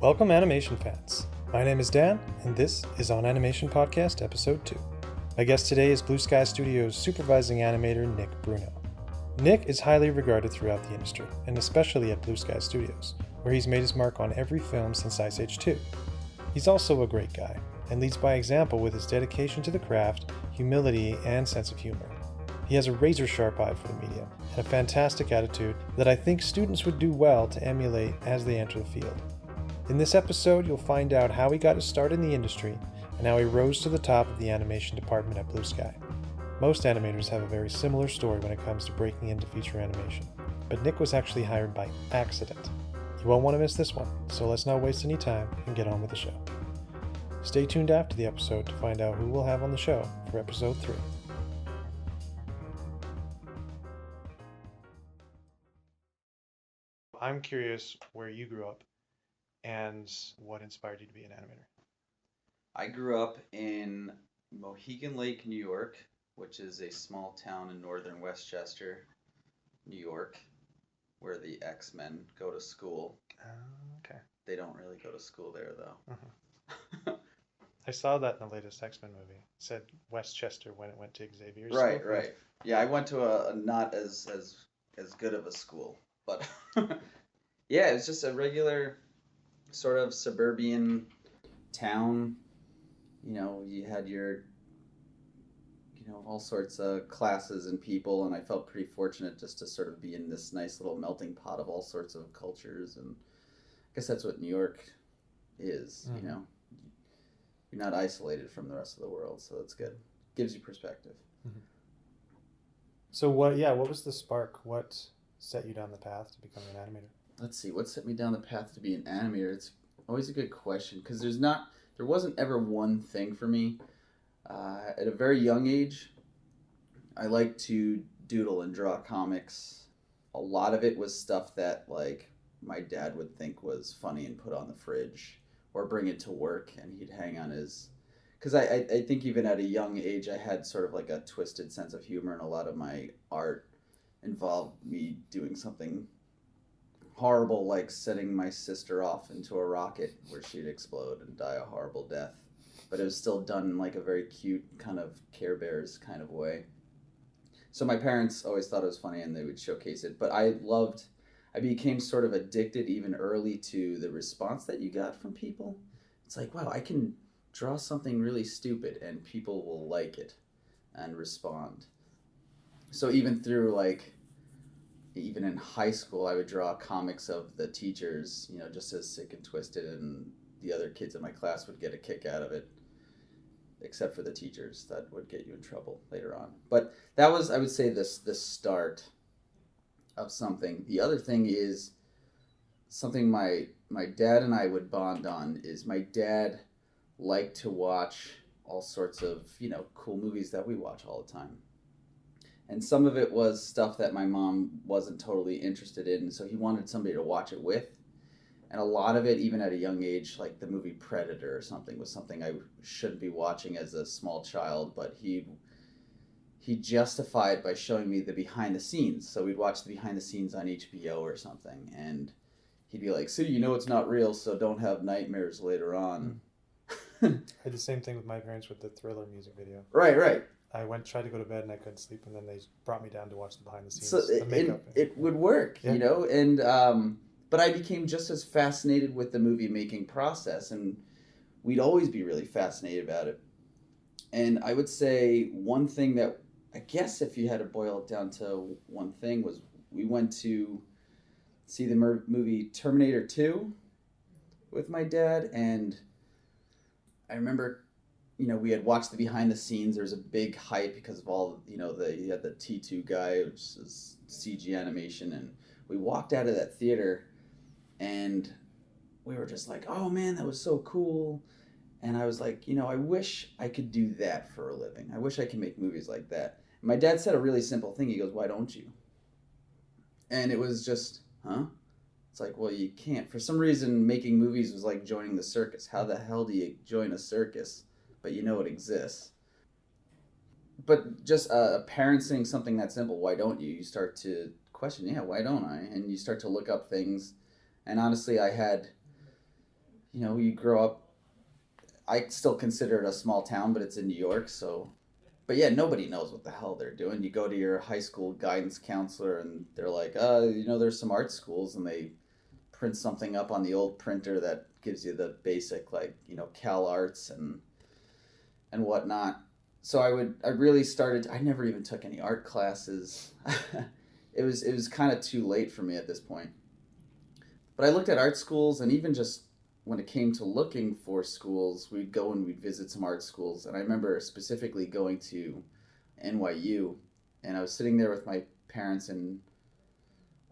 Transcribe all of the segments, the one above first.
Welcome, animation fans. My name is Dan, and this is On Animation Podcast Episode 2. My guest today is Blue Sky Studios supervising animator Nick Bruno. Nick is highly regarded throughout the industry, and especially at Blue Sky Studios, where he's made his mark on every film since Ice Age 2. He's also a great guy, and leads by example with his dedication to the craft, humility, and sense of humor. He has a razor-sharp eye for the medium, and a fantastic attitude that I think students would do well to emulate as they enter the field. In this episode, you'll find out how he got his start in the industry and how he rose to the top of the animation department at Blue Sky. Most animators have a very similar story when it comes to breaking into feature animation, but Nick was actually hired by accident. You won't want to miss this one, so let's not waste any time and get on with the show. Stay tuned after the episode to find out who we'll have on the show for episode 3. I'm curious where you grew up and what inspired you to be an animator. I grew up in Mohegan Lake, New York, which is a small town in northern Westchester, New York, where the X-Men go to school. Okay. They don't really go to school there, though. Uh-huh. I saw that in the latest X-Men movie. It said Westchester when it went to Xavier's Right, school. right. Yeah, I went to a not as good of a school, but yeah, it was just a regular sort of suburban town. You know, you had your, all sorts of classes and people, and I felt pretty fortunate just to sort of be in this nice little melting pot of all sorts of cultures, and I guess that's what New York is, You're not isolated from the rest of the world, so that's good. Gives you perspective. Mm-hmm. So what was the spark? What set you down the path to becoming an animator? Let's see, what set me down the path to be an animator? It's always a good question, because there wasn't ever one thing for me. At a very young age, I liked to doodle and draw comics. A lot of it was stuff that, like, my dad would think was funny and put on the fridge, or bring it to work, and he'd hang on his... Because I think even at a young age, I had sort of like a twisted sense of humor, and a lot of my art involved me doing something horrible, like setting my sister off into a rocket where she'd explode and die a horrible death. But it was still done in like a very cute kind of Care Bears kind of way. So my parents always thought it was funny and they would showcase it. But I became sort of addicted even early to the response that you got from people. It's like, wow, I can draw something really stupid and people will like it and respond. So even in high school, I would draw comics of the teachers, just as sick and twisted, and the other kids in my class would get a kick out of it, except for the teachers. That would get you in trouble later on. But that was, I would say, the start of something. The other thing is something my dad and I would bond on is my dad liked to watch all sorts of, cool movies that we watch all the time. And some of it was stuff that my mom wasn't totally interested in, so he wanted somebody to watch it with. And a lot of it, even at a young age, like the movie Predator or something, was something I shouldn't be watching as a small child, but he justified by showing me the behind the scenes. So we'd watch the behind the scenes on HBO or something, and he'd be like, "See, it's not real, so don't have nightmares later on." I had the same thing with my parents with the Thriller music video. Right. I tried to go to bed and I couldn't sleep, and then they brought me down to watch the behind the scenes. So it would work, yeah. And but I became just as fascinated with the movie making process, and we'd always be really fascinated about it. And I would say one thing that, I guess if you had to boil it down to one thing, was we went to see the movie Terminator 2 with my dad, and I remember, we had watched the behind the scenes. There was a big hype because of all, you had the T2 guy, which is CG animation, and we walked out of that theater and we were just like, oh man, that was so cool. And I was like, I wish I could do that for a living. I wish I could make movies like that. And my dad said a really simple thing. He goes, why don't you? And it was just, huh? It's like, well, you can't. For some reason, making movies was like joining the circus. How the hell do you join a circus? But it exists. But just a parent saying something that simple, why don't you? You start to question, why don't I? And you start to look up things. And honestly, I had you grow up. I still consider it a small town, but it's in New York, so. But yeah, nobody knows what the hell they're doing. You go to your high school guidance counselor, and they're like, there's some art schools, and they print something up on the old printer that gives you the basic, like, Cal Arts and whatnot. So I really started. I never even took any art classes. It was kind of too late for me at this point. But I looked at art schools, and even just when it came to looking for schools, we'd go and we'd visit some art schools. And I remember specifically going to NYU, and I was sitting there with my parents in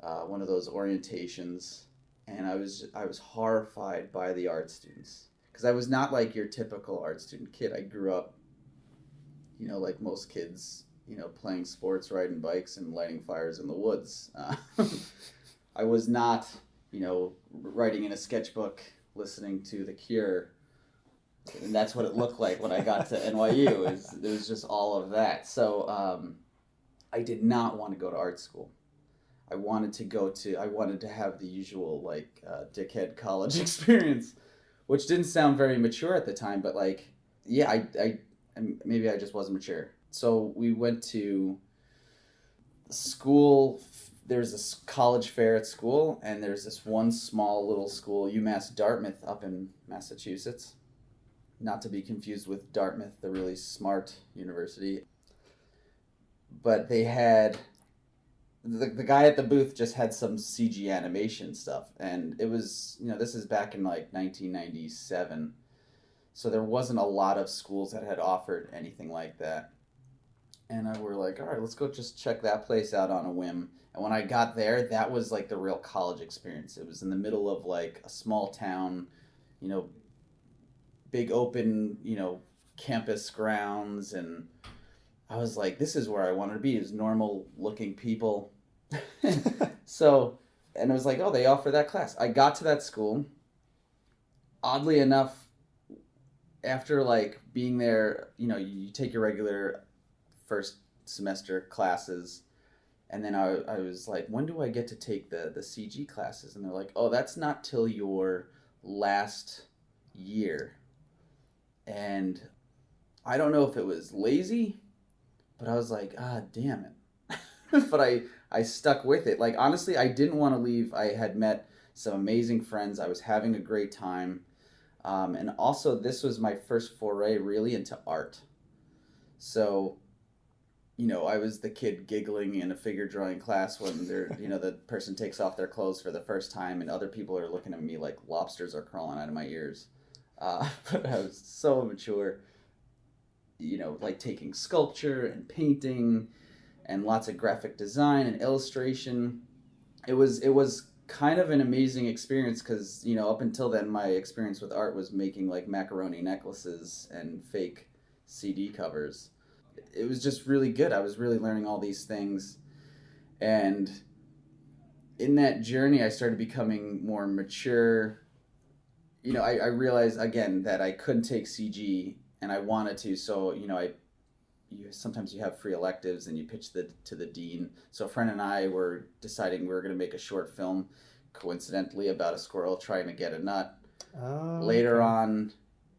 one of those orientations, and I was horrified by the art students, because I was not like your typical art student kid. I grew up, like most kids, playing sports, riding bikes, and lighting fires in the woods. I was not, writing in a sketchbook, listening to The Cure, and that's what it looked like when I got to NYU. It was just all of that. So I did not want to go to art school. I wanted to have the usual, like, dickhead college experience, which didn't sound very mature at the time, but, like, yeah, I maybe I just wasn't mature. So we went to school. There's this college fair at school, and there's this one small little school, UMass Dartmouth, up in Massachusetts. Not to be confused with Dartmouth, the really smart university. But they had, the guy at the booth just had some CG animation stuff, and it was, this is back in like 1997. So there wasn't a lot of schools that had offered anything like that. And we're like, all right, let's go just check that place out on a whim. And when I got there, that was like the real college experience. It was in the middle of like a small town, big open, campus grounds. And I was like, this is where I wanted to be, is normal looking people. So, and I was like, oh, they offer that class. I got to that school. Oddly enough, after like being there, you take your regular first semester classes, and then I was like, when do I get to take the CG classes? And they're like, oh, that's not till your last year. And I don't know if it was lazy, but I was like, damn it. But I stuck with it. Like, honestly, I didn't want to leave. I had met some amazing friends. I was having a great time. And also, this was my first foray really into art. So, I was the kid giggling in a figure drawing class when the person takes off their clothes for the first time, and other people are looking at me like lobsters are crawling out of my ears. But I was so mature, like taking sculpture and painting and lots of graphic design and illustration. It was kind of an amazing experience, because up until then my experience with art was making like macaroni necklaces and fake CD covers. It was just really good. I was really learning all these things, and in that journey I started becoming more mature. I realized again that I couldn't take CG, and I wanted to, so sometimes you have free electives and you pitch to the dean. So a friend and I were deciding we were going to make a short film, coincidentally, about a squirrel trying to get a nut. Later on,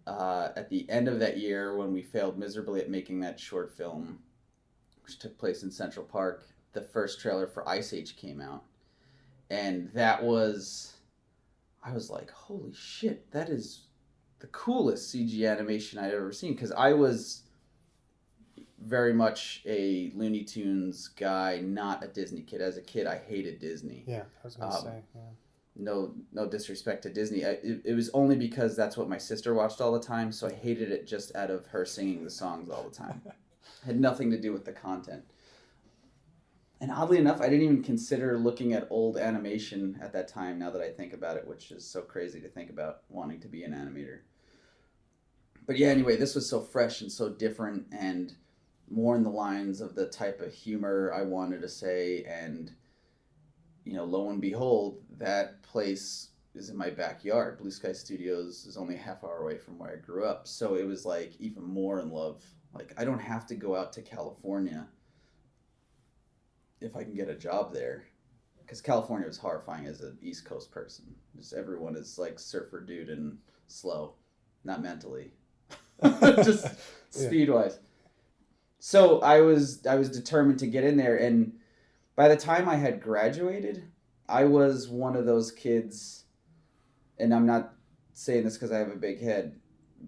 at the end of that year, when we failed miserably at making that short film, which took place in Central Park, the first trailer for Ice Age came out. And I was like, holy shit, that is the coolest CG animation I'd ever seen. Because I was very much a Looney Tunes guy, not a Disney kid. As a kid, I hated Disney. Yeah, I was going to say, yeah. No disrespect to Disney. It was only because that's what my sister watched all the time, so I hated it just out of her singing the songs all the time. Had nothing to do with the content. And oddly enough, I didn't even consider looking at old animation at that time, now that I think about it, which is so crazy to think about wanting to be an animator. But yeah, anyway, this was so fresh and so different, and more in the lines of the type of humor I wanted to say. And lo and behold, that place is in my backyard. Blue Sky Studios is only a half hour away from where I grew up. So it was like even more in love. Like, I don't have to go out to California if I can get a job there. Because California was horrifying as an East Coast person. Just everyone is like surfer dude and slow, not mentally, just speed-wise. So I was determined to get in there, and by the time I had graduated, I was one of those kids, and I'm not saying this because I have a big head,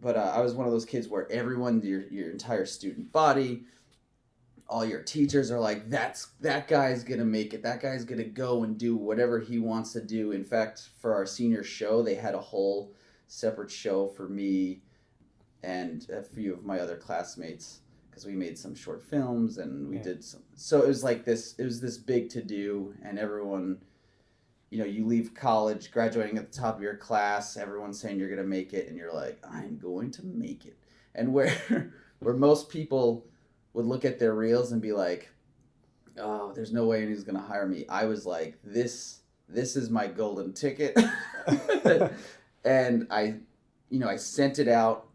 but I was one of those kids where everyone, your entire student body, all your teachers are like, that guy's going to make it. That guy's going to go and do whatever he wants to do. In fact, for our senior show, they had a whole separate show for me and a few of my other classmates, because we made some short films and we did some. So it was like this, it was this big to do, and everyone, you leave college, graduating at the top of your class, everyone's saying you're going to make it, and you're like, I'm going to make it. And where most people would look at their reels and be like, oh, there's no way anyone's going to hire me. I was like, this is my golden ticket. And I sent it out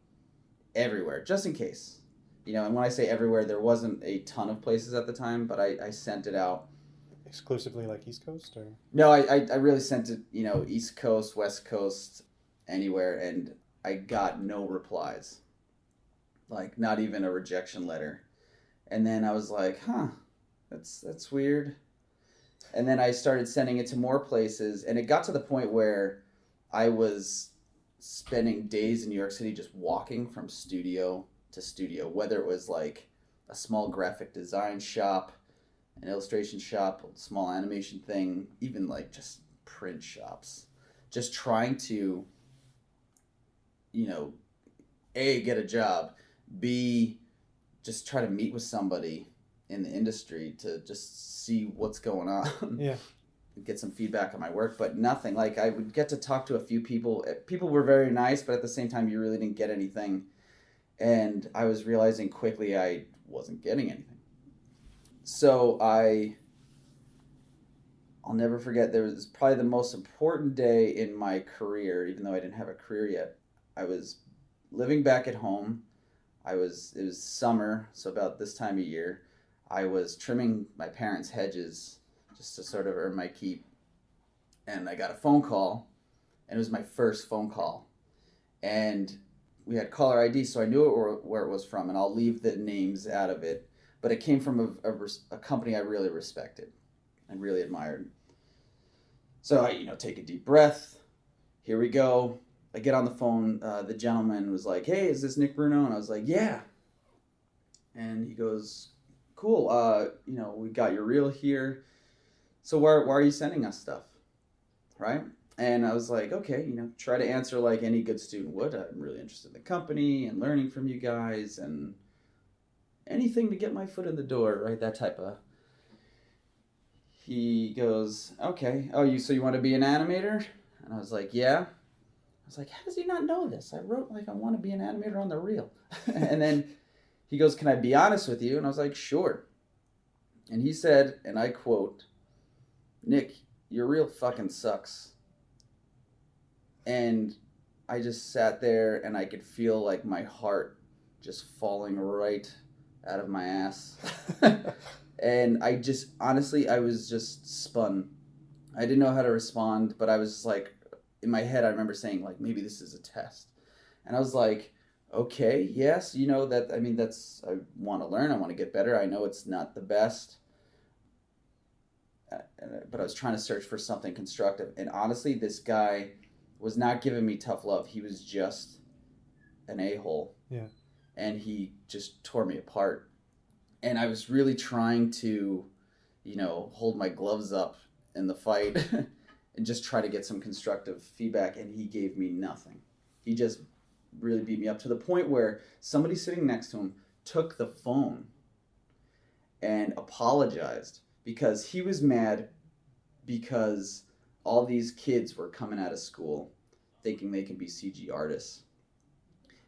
everywhere, just in case. And when I say everywhere, there wasn't a ton of places at the time, but I sent it out. Exclusively like East Coast, or? No, I really sent it, East Coast, West Coast, anywhere, and I got no replies. Like, not even a rejection letter. And then I was like, that's weird. And then I started sending it to more places, and it got to the point where I was spending days in New York City just walking from studio to studio, whether it was like a small graphic design shop, an illustration shop, a small animation thing, even like just print shops, just trying to, A, get a job, B, just try to meet with somebody in the industry to just see what's going on. Yeah. Get some feedback on my work, but nothing. Like, I would get to talk to a few people. People were very nice, but at the same time, you really didn't get anything. And I was realizing quickly I wasn't getting anything. So I'll never forget, there was probably the most important day in my career, even though I didn't have a career yet. I was living back at home. It was summer, so about this time of year. I was trimming my parents' hedges just to sort of earn my keep. And I got a phone call, and it was my first phone call. And we had caller ID, so I knew where it was from, and I'll leave the names out of it. But it came from a company I really respected and really admired. So I, take a deep breath. Here we go. I get on the phone. The gentleman was like, hey, is this Nick Bruno? And I was like, yeah. And he goes, cool. We got your reel here. So why are you sending us stuff? Right? And I was like, okay, try to answer like any good student would. I'm really interested in the company and learning from you guys and anything to get my foot in the door, right? That type of. He goes, okay. Oh, so you want to be an animator? And I was like, yeah. I was like, how does he not know this? I wrote I want to be an animator on the reel. And then he goes, can I be honest with you? And I was like, sure. And he said, and I quote, Nick, your reel fucking sucks. And I just sat there and I could feel like my heart just falling right out of my ass. And I just, honestly, I was just spun. I didn't know how to respond, but I was like, in my head, I remember saying like, maybe this is a test. And I was like, okay, yes, I want to learn. I want to get better. I know it's not the best. But I was trying to search for something constructive. And honestly, this guy was not giving me tough love. He was just an a-hole. Yeah. And he just tore me apart. And I was really trying to, hold my gloves up in the fight and just try to get some constructive feedback. And he gave me nothing. He just really beat me up to the point where somebody sitting next to him took the phone and apologized because he was mad because all these kids were coming out of school thinking they can be CG artists.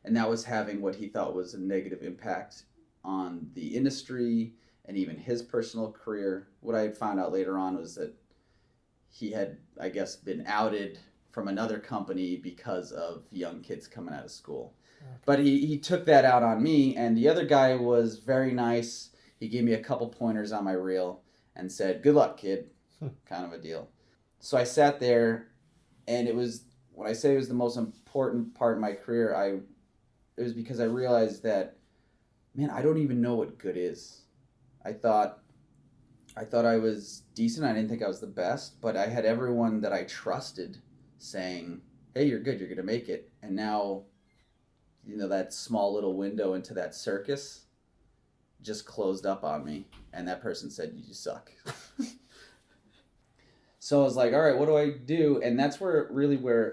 And that was having what he thought was a negative impact on the industry and even his personal career. What I found out later on was that he had, I guess, been outed from another company because of young kids coming out of school. Okay. But he took that out on me, and the other guy was very nice. He gave me a couple pointers on my reel and said, good luck, kid, kind of a deal. So I sat there, and it was when I say it was the most important part of my career, it was because I realized that, man, I don't even know what good is. I thought I was decent. I didn't think I was the best, but I had everyone that I trusted saying, "Hey, you're good. You're going to make it." And now, that small little window into that circus just closed up on me, and that person said, "You suck." So I was like, all right, what do I do? And that's where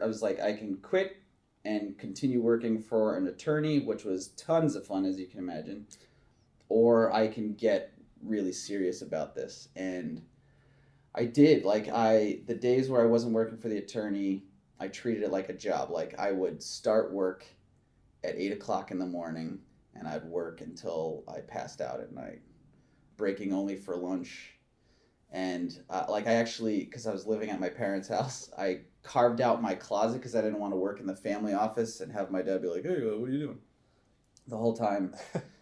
I was like, I can quit and continue working for an attorney, which was tons of fun, as you can imagine, or I can get really serious about this. And I did. The days where I wasn't working for the attorney, I treated it like a job. Like, I would start work at 8 o'clock in the morning, and I'd work until I passed out at night, breaking only for lunch. And I actually, because I was living at my parents' house, I carved out my closet because I didn't want to work in the family office and have my dad be like, "Hey, what are you doing?" the whole time.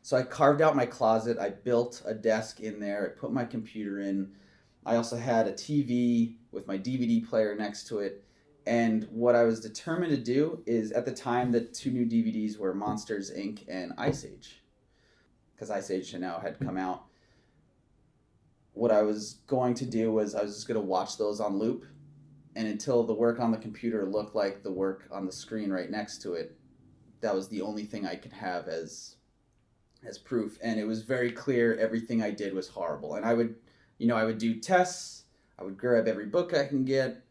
So I carved out my closet. I built a desk in there. I put my computer in. I also had a TV with my DVD player next to it. And what I was determined to do is, at the time, the two new DVDs were Monsters, Inc. and Ice Age, because Ice Age now had come out. What I was going to do was I was just going to watch those on loop, and until the work on the computer looked like the work on the screen right next to it, that was the only thing I could have as proof. And it was very clear everything I did was horrible. And I would do tests. I would grab every book I can get,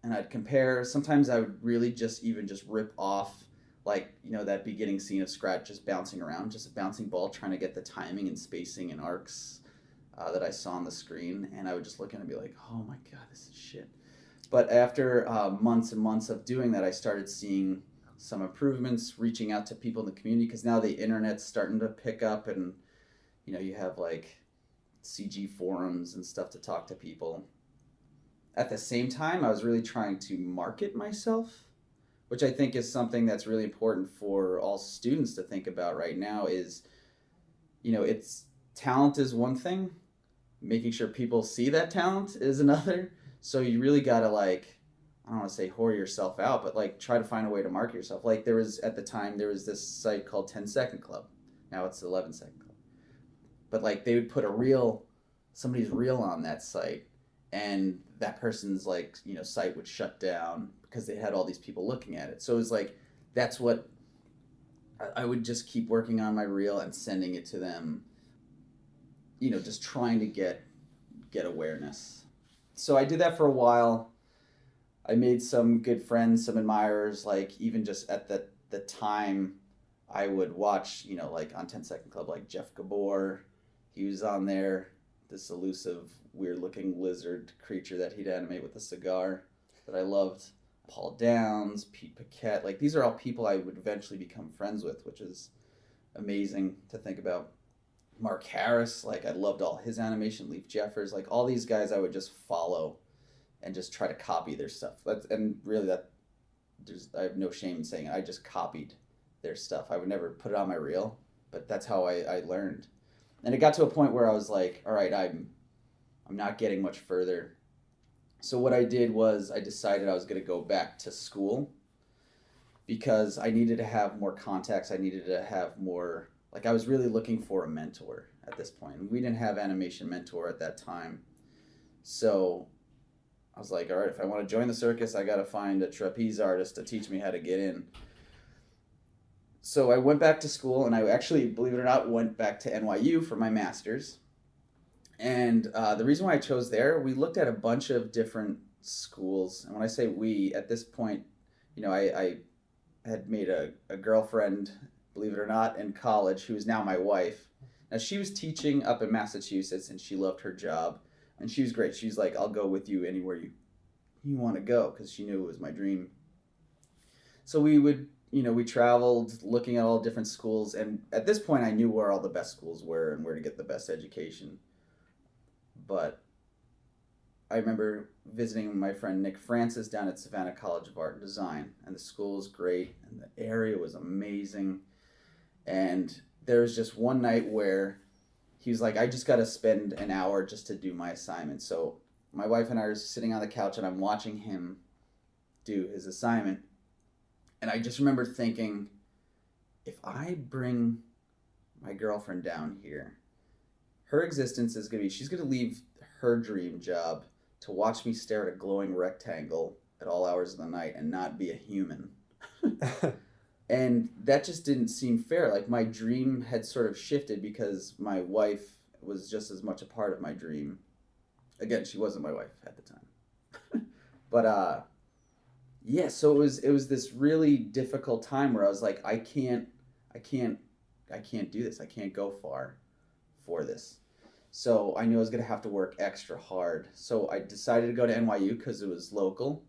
and I'd compare. Sometimes I would really just rip off, that beginning scene of Scratch just bouncing around, just a bouncing ball, trying to get the timing and spacing and arcs that I saw on the screen. And I would just look at it and be like, oh my God, this is shit. But after months and months of doing that, I started seeing some improvements, reaching out to people in the community, because now the internet's starting to pick up, and you have CG forums and stuff to talk to people. At the same time, I was really trying to market myself, which I think is something that's really important for all students to think about right now. Is it's talent is one thing, making sure people see that talent is another. So you really gotta I don't want to say whore yourself out, but try to find a way to market yourself. At the time there was this site called 10 Second Club. Now it's 11 Second Club. But they would put somebody's reel on that site, and that person's site would shut down because they had all these people looking at it. So it was that's what I would just keep working on my reel and sending it to them, just trying to get awareness. So I did that for a while. I made some good friends, some admirers. Even just at the time, I would watch, on 10 Second Club, Jeff Gabor. He was on there, this elusive, weird-looking lizard creature that he'd animate with a cigar that I loved. Paul Downs, Pete Paquette. These are all people I would eventually become friends with, which is amazing to think about. Mark Harris, I loved all his animation. Leif Jeffers, all these guys I would just follow and just try to copy their stuff. I have no shame in saying it. I just copied their stuff. I would never put it on my reel, but that's how I learned. And it got to a point where I was like, all right, I'm not getting much further. So what I did was I decided I was going to go back to school, because I needed to have more contacts. I needed to have more, I was really looking for a mentor at this point. We didn't have Animation Mentor at that time. So I was like, all right, if I want to join the circus, I got to find a trapeze artist to teach me how to get in. So I went back to school, and I actually, believe it or not, went back to NYU for my master's. And the reason why I chose there, we looked at a bunch of different schools. And when I say we, at this point, I had made a girlfriend, believe it or not, in college, who is now my wife. Now, she was teaching up in Massachusetts, and she loved her job. And she was great. She was like, I'll go with you anywhere you want to go, because she knew it was my dream. So we traveled looking at all different schools. And at this point, I knew where all the best schools were and where to get the best education. But I remember visiting my friend Nick Francis down at Savannah College of Art and Design. And the school was great, and the area was amazing. And there was just one night where he was like, I just got to spend an hour just to do my assignment. So my wife and I are sitting on the couch, and I'm watching him do his assignment. And I just remember thinking, if I bring my girlfriend down here, her existence is going to be, she's going to leave her dream job to watch me stare at a glowing rectangle at all hours of the night and not be a human. And that just didn't seem fair. Like, my dream had sort of shifted because my wife was just as much a part of my dream. Again, she wasn't my wife at the time. But yeah, so it was this really difficult time where I was like, I can't do this. I can't go far for this. So I knew I was going to have to work extra hard. So I decided to go to NYU because it was local.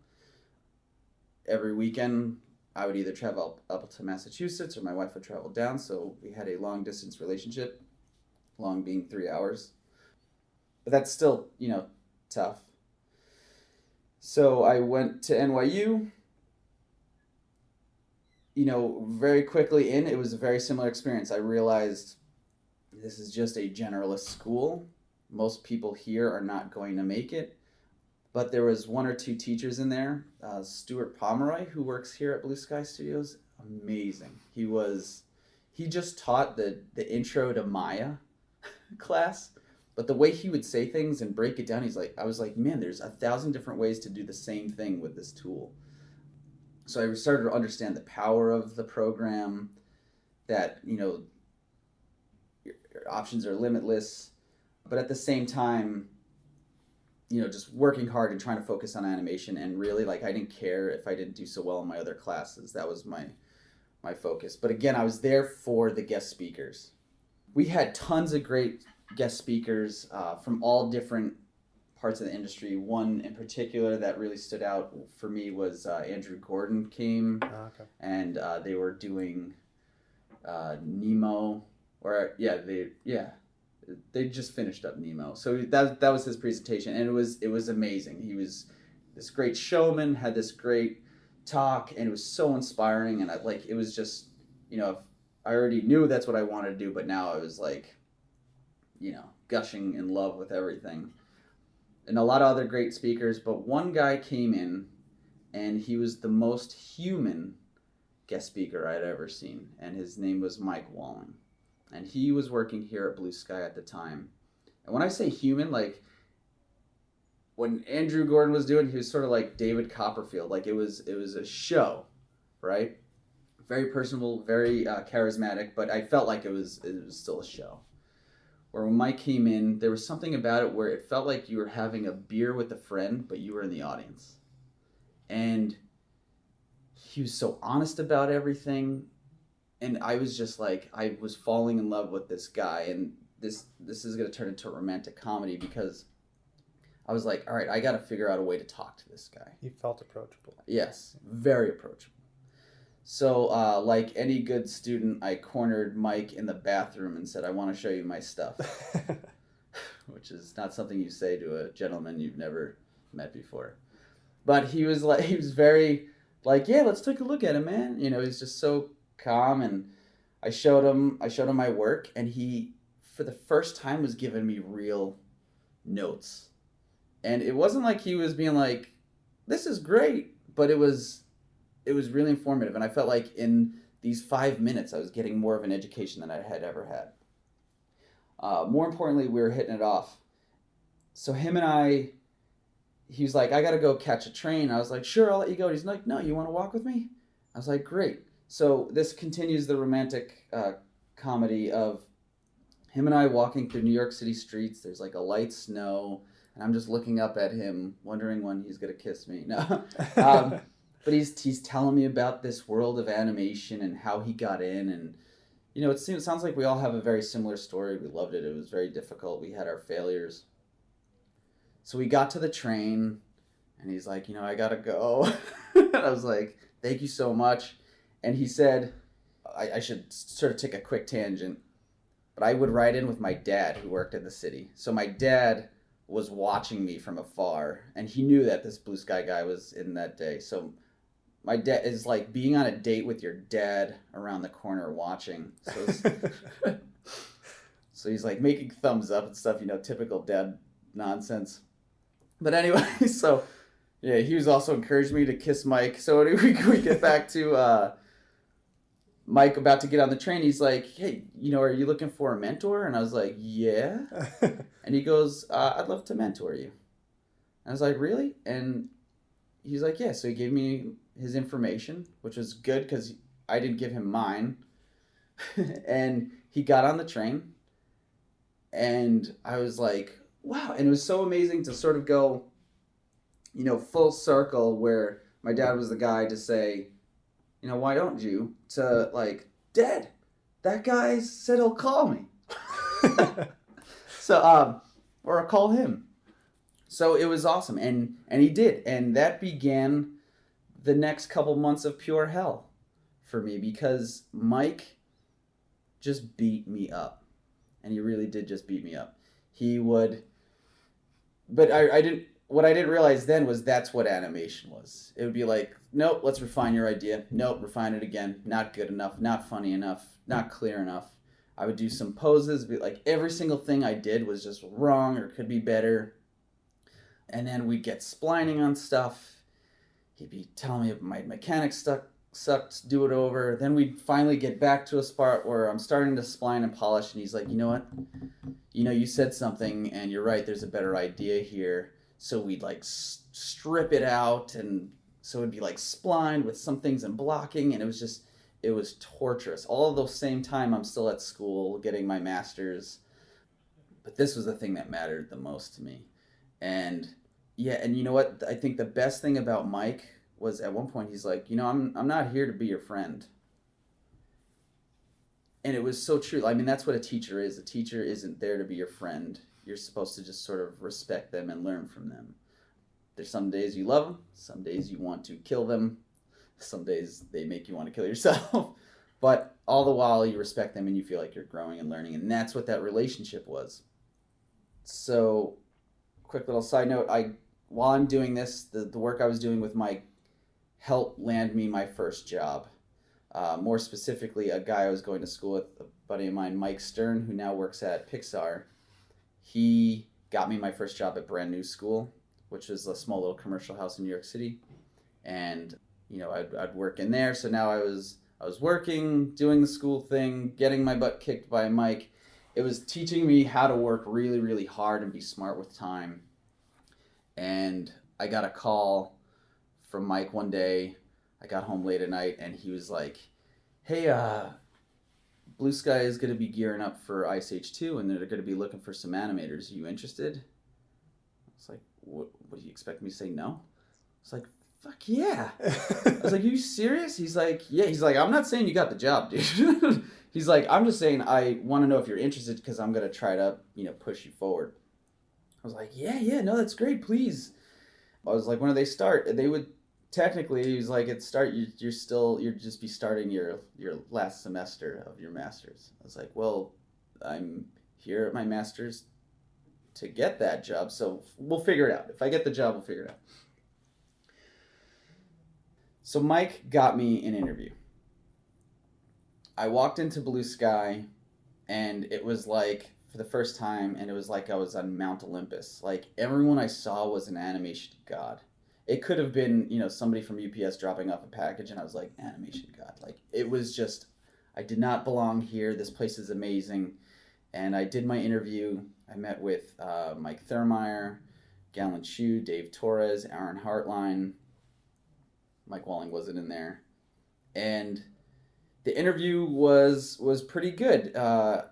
Every weekend, I would either travel up to Massachusetts or my wife would travel down. So we had a long distance relationship, long being 3 hours. But that's still, tough. So I went to NYU. Very quickly it was a very similar experience. I realized this is just a generalist school. Most people here are not going to make it. But there was one or two teachers in there. Stuart Pomeroy, who works here at Blue Sky Studios, amazing. He just taught the intro to Maya class. But the way he would say things and break it down, I was like, man, there's 1,000 different ways to do the same thing with this tool. So I started to understand the power of the program, that, your options are limitless. But at the same time, just working hard and trying to focus on animation, and really, I didn't care if I didn't do so well in my other classes. That was my focus. But again, I was there for the guest speakers. We had tons of great guest speakers from all different parts of the industry. One in particular that really stood out for me was Andrew Gordon came, and they were doing Nemo, they just finished up Nemo. So that was his presentation, and it was amazing. He was this great showman, had this great talk, and it was so inspiring. And it was just, I already knew that's what I wanted to do, but now I was gushing in love with everything. And a lot of other great speakers, but one guy came in, and he was the most human guest speaker I'd ever seen, and his name was Mike Walling. And he was working here at Blue Sky at the time. And when I say human, when Andrew Gordon was doing, he was sort of like David Copperfield. It was a show, right? Very personable, very charismatic, but I felt like it was still a show. Where when Mike came in, there was something about it where it felt like you were having a beer with a friend, but you were in the audience. And he was so honest about everything. And I was just I was falling in love with this guy. And this is going to turn into a romantic comedy, because I was like, all right, I got to figure out a way to talk to this guy. He felt approachable. Yes, very approachable. So, like any good student, I cornered Mike in the bathroom and said, I want to show you my stuff. Which is not something you say to a gentleman you've never met before. But he was very yeah, let's take a look at him, man. He's just so calm. And I showed him my work, and he, for the first time, was giving me real notes. And it wasn't like he was being like, this is great, but it was really informative, and I felt like in these 5 minutes I was getting more of an education than I had ever had. More importantly, we were hitting it off. So him and I, he was like, I gotta go catch a train. I was like, sure, I'll let you go. He's like, no, you want to walk with me? I was like, great. So this continues the romantic comedy of him and I walking through New York City streets. There's a light snow, and I'm just looking up at him, wondering when he's gonna kiss me. No. But he's telling me about this world of animation and how he got in. And, it sounds like we all have a very similar story. We loved it. It was very difficult. We had our failures. So we got to the train, and he's like, I got to go. And I was like, thank you so much. And he said, I should sort of take a quick tangent, but I would ride in with my dad, who worked in the city. So my dad was watching me from afar, and he knew that this Blue Sky guy was in that day. So my dad is like being on a date with your dad around the corner watching. So he's making thumbs up and stuff, typical dad nonsense. But anyway, so, Yeah, he was also encouraged me to kiss Mike. So we get back to Mike about to get on the train. He's like, hey, are you looking for a mentor? And I was like, yeah. And he goes, I'd love to mentor you. And I was like, really? And he's like, yeah. So he gave me his information, which was good because I didn't give him mine. And he got on the train. And I was like, wow. And it was so amazing to sort of go, full circle where my dad was the guy to say, why don't you? To like, Dad, that guy said he'll call me. So, or I'll call him. So it was awesome. And he did. And that began the next couple months of pure hell for me because Mike just beat me up. And he really did just beat me up. He would, but I didn't, what I didn't realize then was that's what animation was. It would be like, nope, let's refine your idea. Nope, refine it again. Not good enough, not funny enough, not clear enough. I would do some poses, but like every single thing I did was just wrong or could be better. And then we'd get splining on stuff. He'd be telling me my mechanics sucked, do it over. Then we'd finally get back to a spot where I'm starting to spline and polish, and he's like, you know what? You said something, and you're right, there's a better idea here. So we'd like strip it out, and so it'd be like splined with some things and blocking, and it was torturous. All of the same time I'm still at school getting my master's, but this was the thing that mattered the most to me. And yeah, and you know what? I think the best thing about Mike was at one point he's like, I'm not here to be your friend. And it was so true. I mean, that's what a teacher is. A teacher isn't there to be your friend. You're supposed to just sort of respect them and learn from them. There's some days you love them, some days you want to kill them, some days they make you want to kill yourself. But all the while you respect them and you feel like you're growing and learning, and that's what that relationship was. So, quick little side note, while I'm doing this, the work I was doing with Mike helped land me my first job. More specifically, a guy I was going to school with, a buddy of mine, Mike Stern, who now works at Pixar. He got me my first job at Brand New School, which was a small little commercial house in New York City. And, I'd work in there. So now I was working, doing the school thing, getting my butt kicked by Mike. It was teaching me how to work really, really hard and be smart with time. And I got a call from Mike one day. I got home late at night, and he was like, hey, Blue Sky is going to be gearing up for Ice Age 2, and they're going to be looking for some animators. Are you interested? I was like, what do you expect me to say no? I was like, fuck yeah. I was like, are you serious? He's like, yeah. He's like, I'm not saying you got the job, dude. He's like, I'm just saying I want to know if you're interested because I'm going to try to, push you forward. I was like, yeah, no, that's great, please. I was like, when do they start? And they would, technically, he was like, you're just be starting your last semester of your master's. I was like, well, I'm here at my master's to get that job, so we'll figure it out. If I get the job, we'll figure it out. So Mike got me an interview. I walked into Blue Sky, and it was like, for the first time, and it was like I was on Mount Olympus. Like, everyone I saw was an animation god. It could have been, somebody from UPS dropping off a package, and I was like, animation god. Like, it was just, I did not belong here. This place is amazing. And I did my interview. I met with Mike Thurmeyer, Galen Chu, Dave Torres, Aaron Hartline. Mike Walling wasn't in there. And the interview was pretty good. I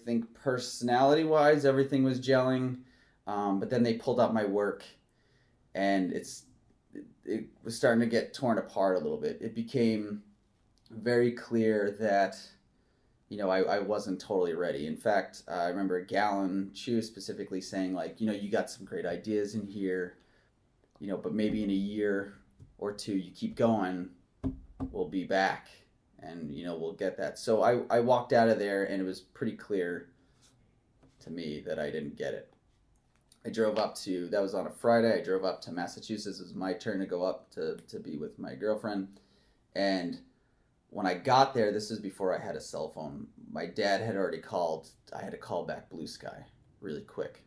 think personality-wise, everything was gelling. But then they pulled out my work, and it was starting to get torn apart a little bit. It became very clear that, I wasn't totally ready. In fact, I remember Galen Chu specifically saying, like, you got some great ideas in here, but maybe in a year or two, you keep going, we'll be back, and, we'll get that. So I walked out of there, and it was pretty clear to me that I didn't get it. I drove up to, that was on a Friday, I drove up to Massachusetts. It was my turn to go up to be with my girlfriend. And when I got there, this is before I had a cell phone. My dad had already called. I had to call back Blue Sky really quick.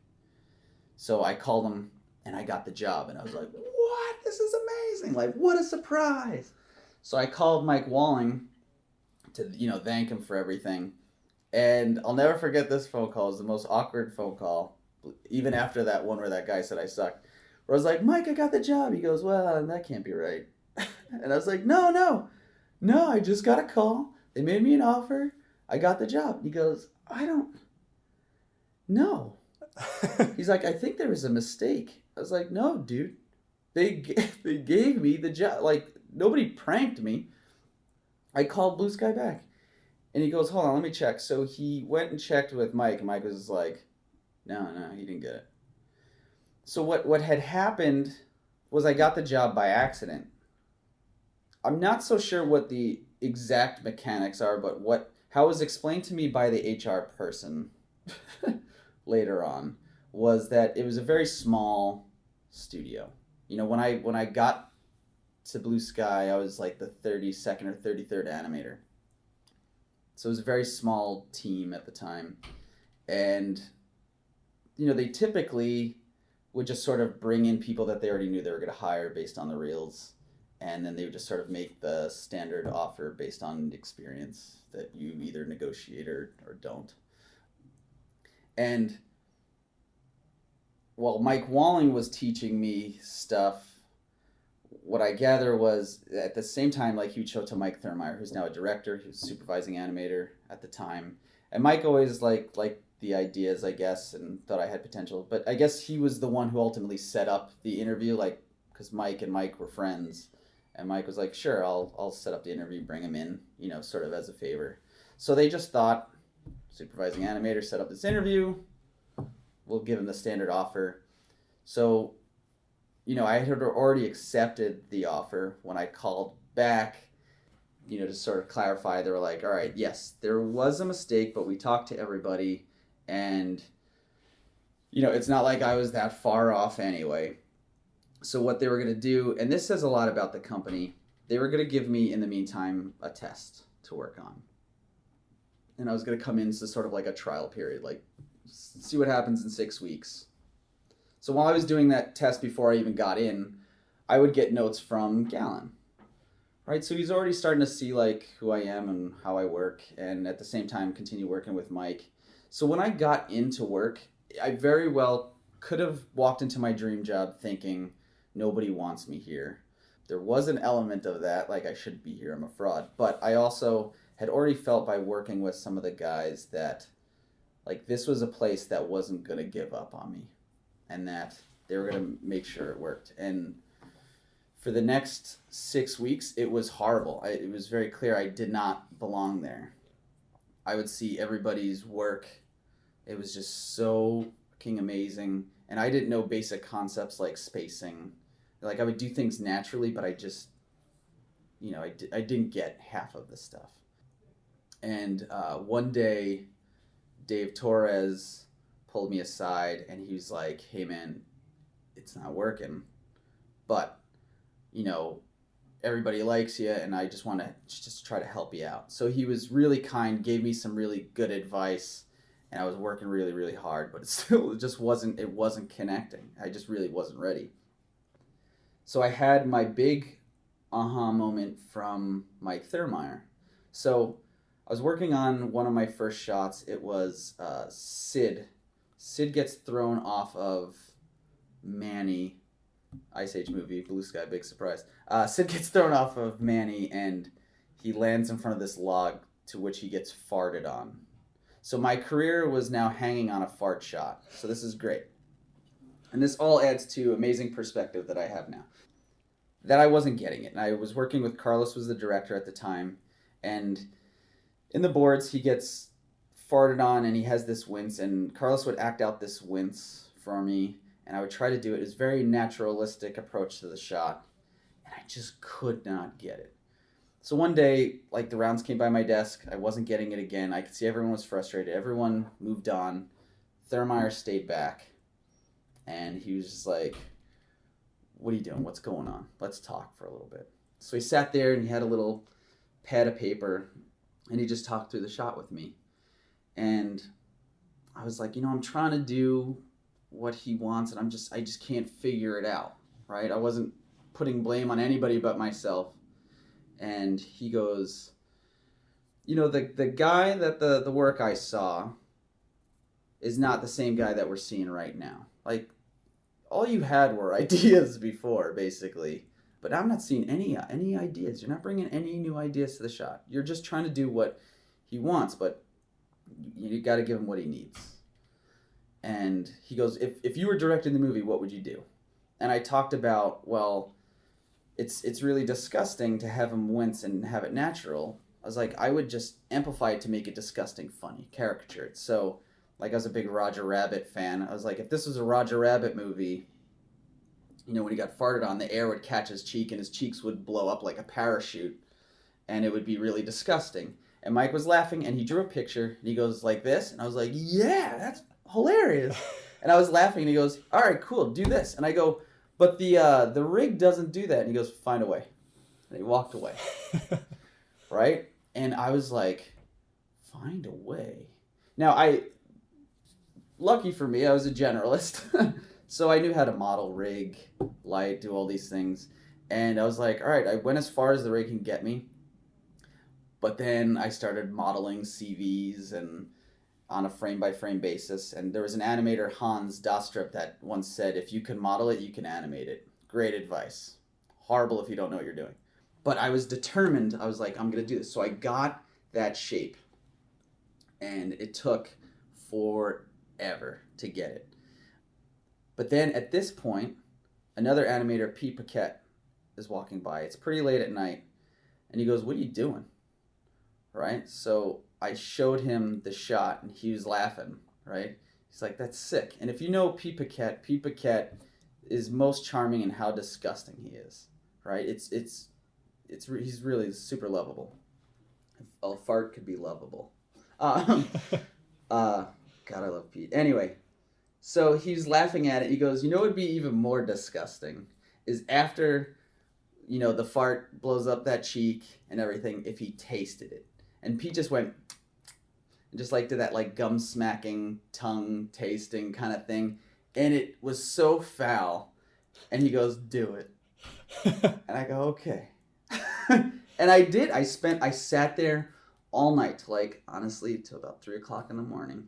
So I called him and I got the job. And I was like, what? This is amazing. Like, what a surprise. So I called Mike Walling to, thank him for everything. And I'll never forget this phone call. It was the most awkward phone call, even after that one where that guy said I sucked. Where I was like, Mike, I got the job. He goes, well, that can't be right. And I was like, no, I just got a call. They made me an offer. I got the job. He goes, I don't know. He's like, I think there was a mistake. I was like, no, dude. They gave me the job. Like, nobody pranked me. I called Blue Sky back. And he goes, hold on, let me check. So he went and checked with Mike, and Mike was like, no, he didn't get it. So what had happened was I got the job by accident. I'm not so sure what the exact mechanics are, but how it was explained to me by the HR person later on was that it was a very small studio. When I got to Blue Sky, I was like the 32nd or 33rd animator. So it was a very small team at the time. And, they typically would just sort of bring in people that they already knew they were going to hire based on the reels. And then they would just sort of make the standard offer based on experience that you either negotiate or don't. And while Mike Walling was teaching me stuff, what I gather was at the same time, like he would show to Mike Thurmeyer, who's now a director, he was supervising animator at the time. And Mike always liked the ideas, I guess, and thought I had potential. But I guess he was the one who ultimately set up the interview, because Mike and Mike were friends. And Mike was like, sure, I'll set up the interview, bring him in, sort of as a favor. So they just thought, supervising animator set up this interview, we'll give him the standard offer. So, I had already accepted the offer. When I called back, to sort of clarify, they were like, all right, yes, there was a mistake, but we talked to everybody, and, it's not like I was that far off anyway. So what they were going to do, and this says a lot about the company, they were going to give me, in the meantime, a test to work on. And I was going to come in to sort of like a trial period, see what happens in 6 weeks. So while I was doing that test before I even got in, I would get notes from Gallon, right? So he's already starting to see who I am and how I work, and at the same time continue working with Mike. So when I got into work, I very well could have walked into my dream job thinking, nobody wants me here. There was an element of that, I shouldn't be here, I'm a fraud. But I also had already felt by working with some of the guys that this was a place that wasn't going to give up on me, and that they were going to make sure it worked. And for the next 6 weeks, it was horrible. It was very clear I did not belong there. I would see everybody's work. It was just so fucking amazing. And I didn't know basic concepts like spacing. I would do things naturally, but I just, I didn't get half of the stuff. And one day, Dave Torres pulled me aside, and he was like, hey man, it's not working, but everybody likes you, and I just want to just try to help you out. So he was really kind, gave me some really good advice, and I was working really, really hard, but it wasn't connecting. I just really wasn't ready. So I had my big aha moment from Mike Thurmeyer. So I was working on one of my first shots. It was Sid. Sid gets thrown off of Manny, Ice Age movie, Blue Sky, big surprise. Sid gets thrown off of Manny, and he lands in front of this log to which he gets farted on. So my career was now hanging on a fart shot. So this is great. And this all adds to amazing perspective that I have now. That I wasn't getting it. And I was working with Carlos, was the director at the time, and in the boards, he gets farted on, and he has this wince, and Carlos would act out this wince for me, and I would try to do it. It was a very naturalistic approach to the shot, and I just could not get it. So one day, the rounds came by my desk. I wasn't getting it again. I could see everyone was frustrated. Everyone moved on. Thurmeyer stayed back, and he was just like, what are you doing? What's going on? Let's talk for a little bit. So he sat there, and he had a little pad of paper, and he just talked through the shot with me. And I was like, I'm trying to do what he wants, and I just can't figure it out, right? I wasn't putting blame on anybody but myself. And he goes, the guy that the work I saw is not the same guy that we're seeing right now. Like, all you had were ideas before, basically. But I'm not seeing any ideas. You're not bringing any new ideas to the shot. You're just trying to do what he wants, but you got to give him what he needs. And he goes, if you were directing the movie, what would you do? And I talked about, well, it's really disgusting to have him wince and have it natural. I was like, I would just amplify it to make it disgusting, funny, caricatured. So, like, I was a big Roger Rabbit fan. I was like, if this was a Roger Rabbit movie, when he got farted on, the air would catch his cheek and his cheeks would blow up like a parachute, and it would be really disgusting. And Mike was laughing, and he drew a picture, and he goes like this, and I was like, yeah, that's hilarious. And I was laughing, and he goes, all right, cool, do this. And I go, but the rig doesn't do that. And he goes, find a way. And he walked away. Right? And I was like, find a way. Now, lucky for me, I was a generalist. So I knew how to model, rig, light, do all these things. And I was like, all right, I went as far as the rig can get me. But then I started modeling CVs and on a frame-by-frame basis. And there was an animator, Hans Dostrup, that once said, if you can model it, you can animate it. Great advice. Horrible if you don't know what you're doing. But I was determined. I was like, I'm going to do this. So I got that shape. And it took forever to get it. But then at this point, another animator, Pete Paquette, is walking by. It's pretty late at night. And he goes, what are you doing? Right? So I showed him the shot, and he was laughing, right? He's like, that's sick. And if you know Pete Paquette is most charming in how disgusting he is, right? He's really super lovable. A fart could be lovable. God, I love Pete. Anyway, so he's laughing at it. He goes, what would be even more disgusting is after, the fart blows up that cheek and everything, if he tasted it. And Pete just went, just like did that like gum smacking, tongue tasting kind of thing. And it was so foul. And he goes, do it. And I go, okay. And I did. I sat there all night, honestly, till about 3 o'clock in the morning.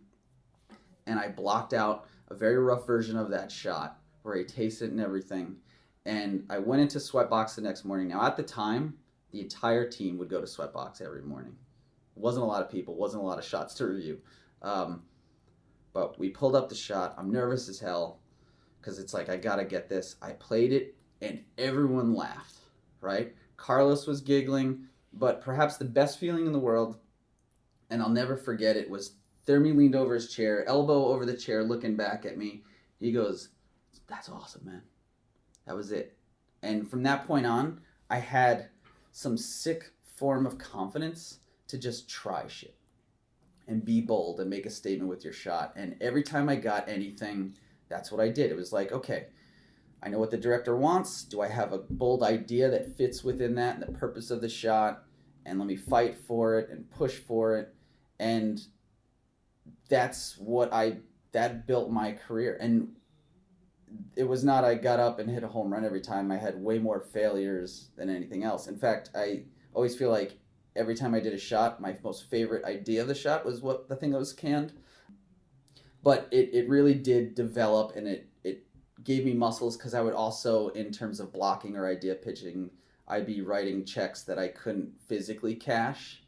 And I blocked out a very rough version of that shot where he tasted and everything. And I went into Sweatbox the next morning. Now, at the time, the entire team would go to Sweatbox every morning. Wasn't a lot of people, wasn't a lot of shots to review. But we pulled up the shot. I'm nervous as hell because it's like, I got to get this. I played it and everyone laughed, right? Carlos was giggling, but perhaps the best feeling in the world, and I'll never forget it, was Thermi leaned over his chair, elbow over the chair, looking back at me. He goes, that's awesome, man. That was it. And from that point on, I had some sick form of confidence to just try shit and be bold and make a statement with your shot. And every time I got anything, that's what I did. It was like, okay, I know what the director wants. Do I have a bold idea that fits within that and the purpose of the shot? And let me fight for it and push for it. And that's that built my career. And it was not I got up and hit a home run every time. I had way more failures than anything else. In fact, I always feel like every time I did a shot, my most favorite idea of the shot was the thing that was canned. But it really did develop, and it gave me muscles, because I would also, in terms of blocking or idea pitching, I'd be writing checks that I couldn't physically cash.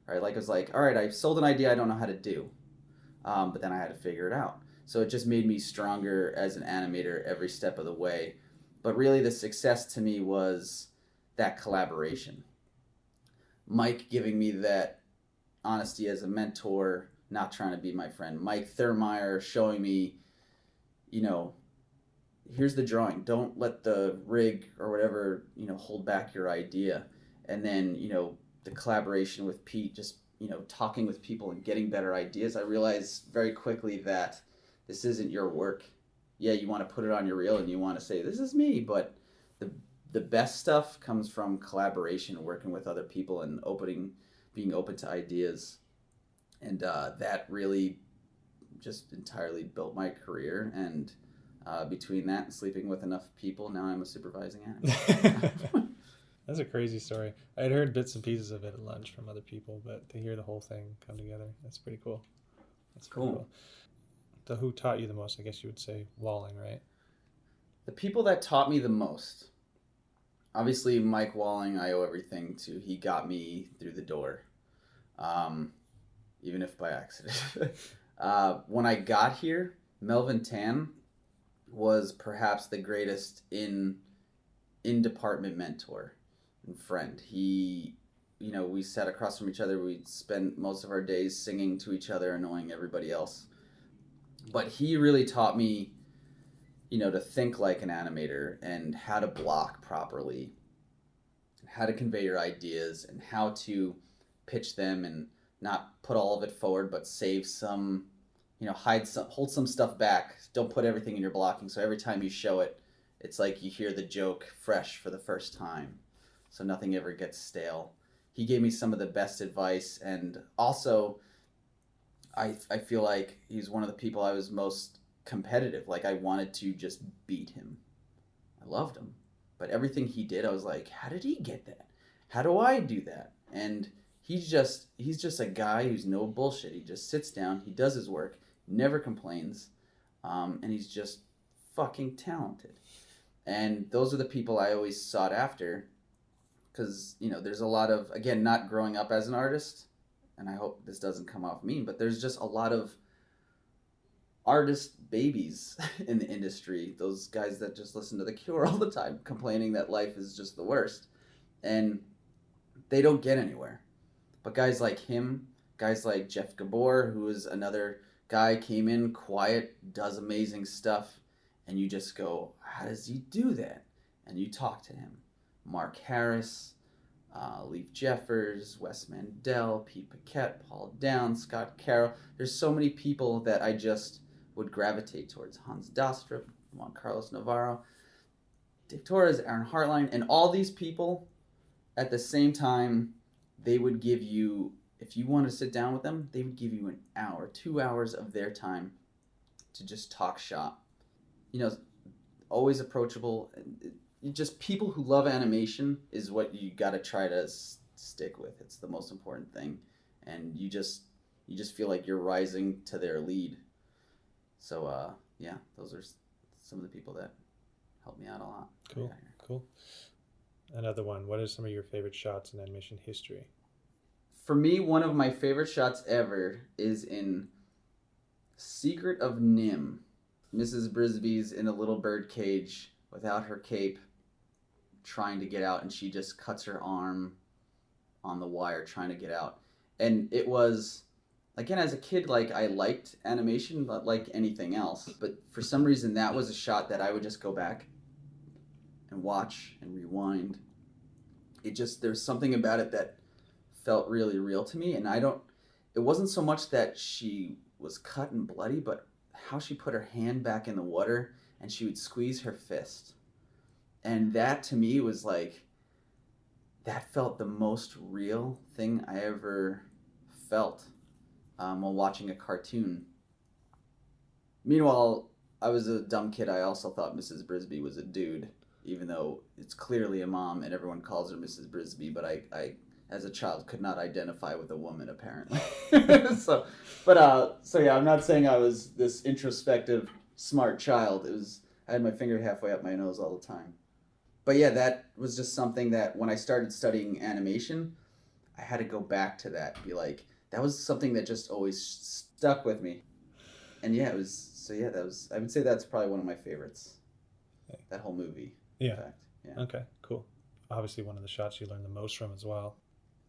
Right? Like, it was like, all right, I sold an idea I don't know how to do. But then I had to figure it out. So it just made me stronger as an animator every step of the way. But really the success to me was that collaboration. Mike giving me that honesty as a mentor, not trying to be my friend. Mike Thurmeyer showing me, here's the drawing. Don't let the rig or whatever, hold back your idea. And then, the collaboration with Pete, just, talking with people and getting better ideas. I realized very quickly that this isn't your work. Yeah, you want to put it on your reel and you want to say, this is me, but the best stuff comes from collaboration, working with other people and being open to ideas. And that really just entirely built my career, and between that and sleeping with enough people, now I'm a supervising animator. That's a crazy story. I had heard bits and pieces of it at lunch from other people, but to hear the whole thing come together, that's pretty cool. That's cool. So who taught you the most? I guess you would say Walling, right? The people that taught me the most, obviously Mike Walling, I owe everything to. He got me through the door, even if by accident. When I got here, Melvin Tan was perhaps the greatest in-department mentor and friend. He, we sat across from each other. We'd spend most of our days singing to each other, annoying everybody else. But he really taught me, to think like an animator and how to block properly, how to convey your ideas and how to pitch them and not put all of it forward, but save some, hold some stuff back. Don't put everything in your blocking. So every time you show it, it's like you hear the joke fresh for the first time. So nothing ever gets stale. He gave me some of the best advice, and also I feel like he's one of the people I was most competitive. Like, I wanted to just beat him. I loved him. But everything he did, I was like, how did he get that? How do I do that? And he's just a guy who's no bullshit. He just sits down, he does his work, never complains, and he's just fucking talented. And those are the people I always sought after, because, there's a lot of, again, not growing up as an artist, and I hope this doesn't come off mean, but there's just a lot of artist babies in the industry. Those guys that just listen to The Cure all the time, complaining that life is just the worst. And they don't get anywhere. But guys like him, guys like Jeff Gabor, who is another guy, came in quiet, does amazing stuff, and you just go, how does he do that? And you talk to him. Mark Harris, Leif Jeffers, Wes Mandel, Pete Paquette, Paul Downs, Scott Carroll. There's so many people that I just would gravitate towards. Hans Dastrup, Juan Carlos Navarro, Dave Torres, Aaron Hartline, and all these people at the same time, they would give you, if you want to sit down with them, they would give you an hour, 2 hours of their time to just talk shop. Always approachable. Just people who love animation is what you got to try to stick with. It's the most important thing, and you just feel like you're rising to their lead. So those are some of the people that helped me out a lot. Cool. Another one. What are some of your favorite shots in animation history? For me, one of my favorite shots ever is in Secret of Nim. Mrs. Brisby's in a little bird cage without her cape, trying to get out, and she just cuts her arm on the wire trying to get out. And it was, again, as a kid, like, I liked animation, but like anything else. But for some reason, that was a shot that I would just go back and watch and rewind. There's something about it that felt really real to me. And it wasn't so much that she was cut and bloody, but how she put her hand back in the water and she would squeeze her fist. And that, to me, was like, that felt the most real thing I ever felt while watching a cartoon. Meanwhile, I was a dumb kid. I also thought Mrs. Brisby was a dude, even though it's clearly a mom and everyone calls her Mrs. Brisby, but I as a child, could not identify with a woman, apparently. So I'm not saying I was this introspective, smart child. I had my finger halfway up my nose all the time. But yeah, that was just something that when I started studying animation, I had to go back to that, be like, that was something that just always stuck with me. And yeah, I would say that's probably one of my favorites. That whole movie. Yeah. In fact. Yeah. Okay, cool. Obviously one of the shots you learned the most from as well.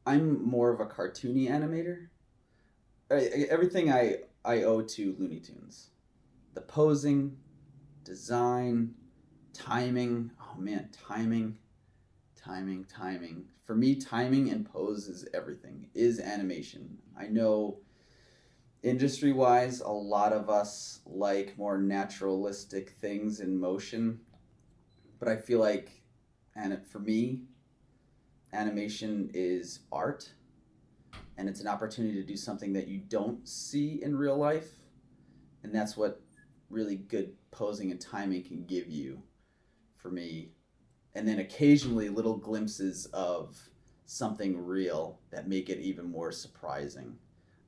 I'm more of a cartoony animator. Everything I owe to Looney Tunes. The posing, design, timing. Oh man, timing. For me, timing and pose is everything, is animation. I know industry-wise, a lot of us like more naturalistic things in motion, but I feel like, and for me, animation is art, and it's an opportunity to do something that you don't see in real life, And that's what really good posing and timing can give you for me. And then occasionally little glimpses of something real that make it even more surprising.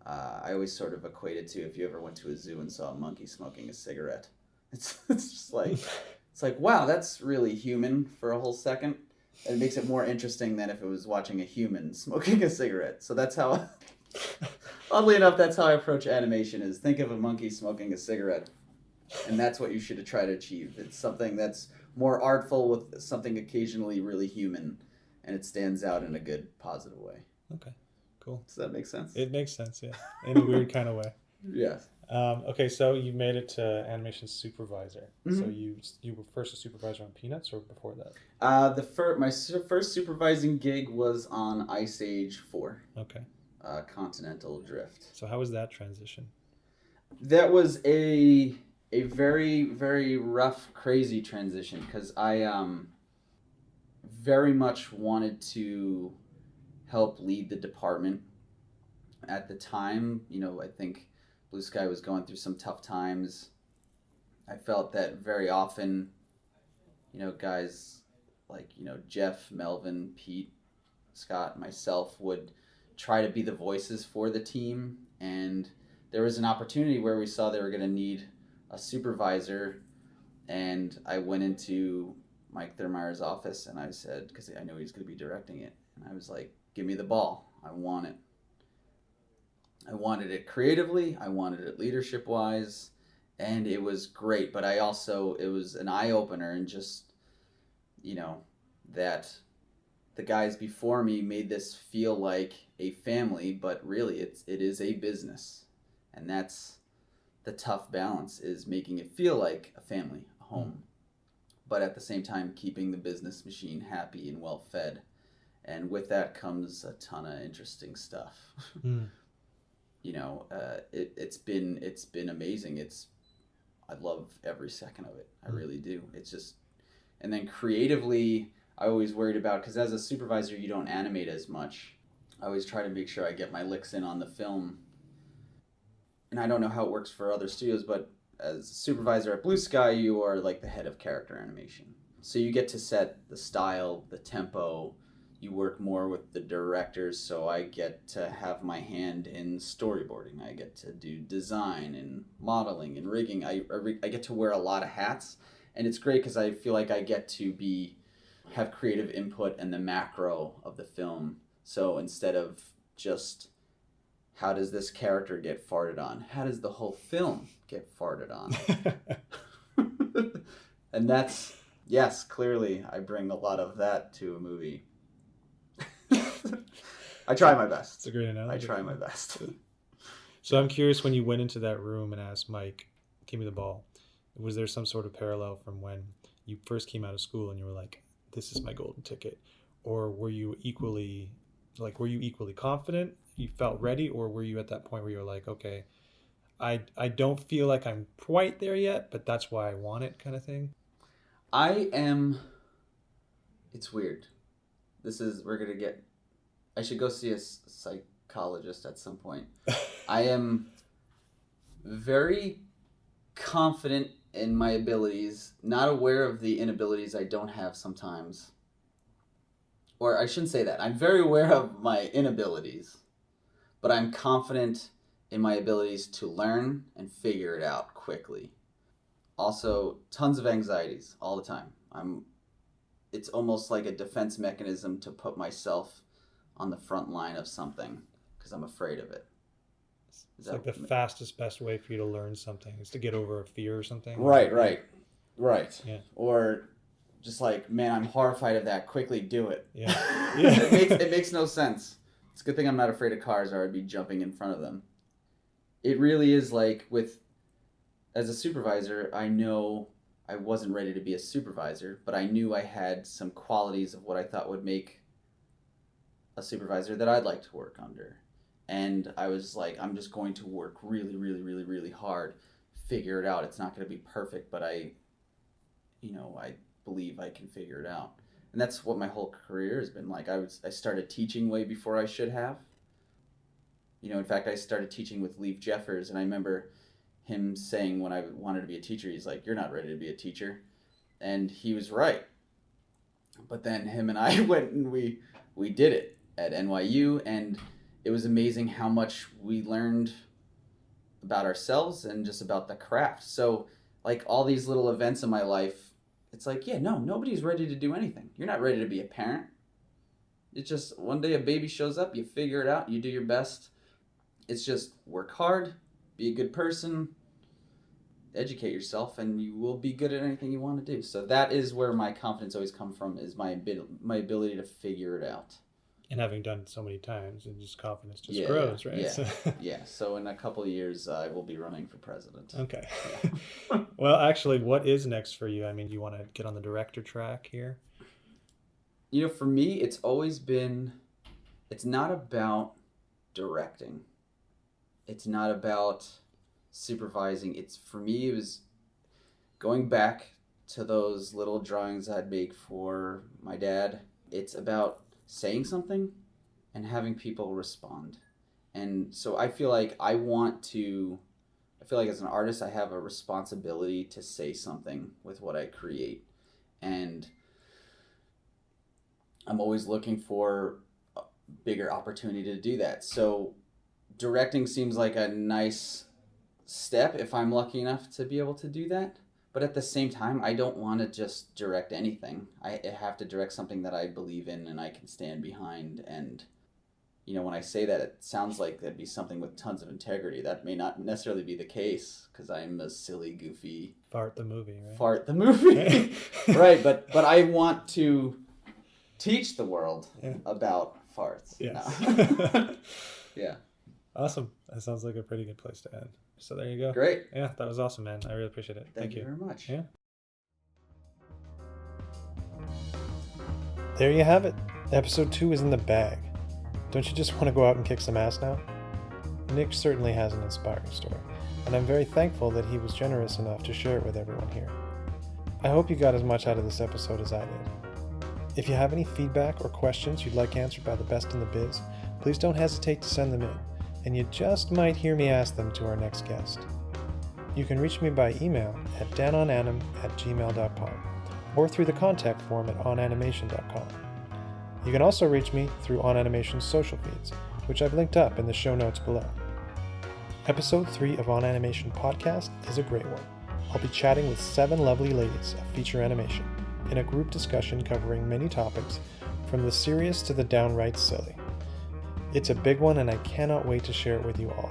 I always sort of equate it to if you ever went to a zoo and saw a monkey smoking a cigarette. It's just like, it's like, wow, that's really human for a whole second. And it makes it more interesting than if it was watching a human smoking a cigarette. So that's how, oddly enough, that's how I approach animation is think of a monkey smoking a cigarette. And that's what you should try to achieve. It's something that's more artful with something occasionally really human. And it stands out in a good, positive way. Okay, cool. Does that make sense? It makes sense, yeah. In a weird kind of way. Yes. Okay, so you made it to Animation Supervisor. Mm-hmm. So you were first a supervisor on Peanuts or before that? My first supervising gig was on Ice Age 4. Okay. Continental Drift. So how was that transition? That was a very, very rough, crazy transition because I very much wanted to help lead the department. At the time, I think Blue Sky was going through some tough times. I felt that very often, guys like, Jeff, Melvin, Pete, Scott, myself would try to be the voices for the team. And there was an opportunity where we saw they were going to need a supervisor. And I went into Mike Thurmeyer's office and I said, because I know he's going to be directing it. And I was like, give me the ball. I want it. I wanted it creatively. I wanted it leadership-wise. And it was great. But it was an eye-opener and just, that the guys before me made this feel like a family, but really it is a business. And that's the tough balance, is making it feel like a family, a home. But at the same time, keeping the business machine happy and well-fed. And with that comes a ton of interesting stuff. It's been amazing. I love every second of it. I really do. It's just, and then creatively, I always worried about, because as a supervisor, you don't animate as much. I always try to make sure I get my licks in on the film. And I don't know how it works for other studios, but as a supervisor at Blue Sky, you are like the head of character animation. So you get to set the style, the tempo. You work more with the directors, so I get to have my hand in storyboarding. I get to do design and modeling and rigging. I get to wear a lot of hats, and it's great because I feel like I get to have creative input in the macro of the film. So instead of just how does this character get farted on, how does the whole film get farted on? And that's, yes, clearly I bring a lot of that to a movie. I try my best. It's a great analogy. I try my best. So I'm curious, when you went into that room and asked Mike, give me the ball, was there some sort of parallel from when you first came out of school and you were like, this is my golden ticket? Or were you equally confident? You felt ready? Or were you at that point where you were like, okay, I don't feel like I'm quite there yet, but that's why I want it, kind of thing? It's weird. I should go see a psychologist at some point. I am very confident in my abilities, not aware of the inabilities I don't have sometimes. Or I shouldn't say that. I'm very aware of my inabilities, but I'm confident in my abilities to learn and figure it out quickly. Also, tons of anxieties all the time. It's almost like a defense mechanism to put myself on the front line of something because I'm afraid of it. It's like the fastest, best way for you to learn something is to get over a fear or something. Right. Yeah. Or just like, man, I'm horrified of that. Quickly do it. Yeah. It makes no sense. It's a good thing I'm not afraid of cars, or I'd be jumping in front of them. It really is like as a supervisor, I know I wasn't ready to be a supervisor, but I knew I had some qualities of what I thought would make a supervisor that I'd like to work under. And I was like, I'm just going to work really, really, really, really hard, figure it out. It's not going to be perfect, but I believe I can figure it out. And that's what my whole career has been like. I started teaching way before I should have. In fact, I started teaching with Leif Jeffers, and I remember him saying when I wanted to be a teacher, he's like, "You're not ready to be a teacher." And he was right. But then him and I went and we did it at NYU, and it was amazing how much we learned about ourselves and just about the craft. So like all these little events in my life, it's like, yeah, no, nobody's ready to do anything. You're not ready to be a parent. It's just one day a baby shows up, you figure it out, you do your best. It's just work hard, be a good person, educate yourself, and you will be good at anything you want to do. So that is where my confidence always comes from, is my ability to figure it out. And having done it so many times, and just confidence just grows, right? Yeah. So. Yeah. So in a couple of years, I will be running for president. Okay. Yeah. Well, actually, what is next for you? I mean, do you want to get on the director track here? You know, for me, it's always been, it's not about directing. It's not about supervising. For me, it was going back to those little drawings I'd make for my dad. It's about saying something and having people respond. And so I feel like as an artist, I have a responsibility to say something with what I create. And I'm always looking for a bigger opportunity to do that. So directing seems like a nice step if I'm lucky enough to be able to do that. But at the same time, I don't want to just direct anything. I have to direct something that I believe in and I can stand behind. And, you know, when I say that, it sounds like that'd be something with tons of integrity. That may not necessarily be the case, because I'm a silly, goofy... Fart the movie, right? Fart the movie. Right, but I want to teach the world about farts. Yes. No. Yeah. Awesome. That sounds like a pretty good place to end. So there you go. Great. Yeah, that was awesome, man. I really appreciate it. Thank you very much. Yeah. There you have it. Episode 2 is in the bag. Don't you just want to go out and kick some ass now? Nick certainly has an inspiring story, and I'm very thankful that he was generous enough to share it with everyone here. I hope you got as much out of this episode as I did. If you have any feedback or questions you'd like answered by the best in the biz, please don't hesitate to send them in, and you just might hear me ask them to our next guest. You can reach me by email at danonanim@gmail.com or through the contact form at onanimation.com. You can also reach me through On Animation's social feeds, which I've linked up in the show notes below. Episode 3 of On Animation Podcast is a great one. I'll be chatting with 7 lovely ladies of feature animation in a group discussion covering many topics, from the serious to the downright silly. It's a big one, and I cannot wait to share it with you all.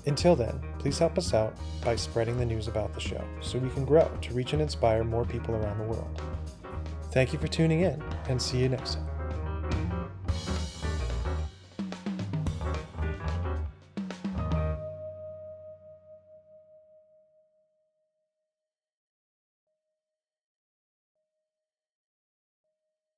Until then, please help us out by spreading the news about the show so we can grow to reach and inspire more people around the world. Thank you for tuning in, and see you next time.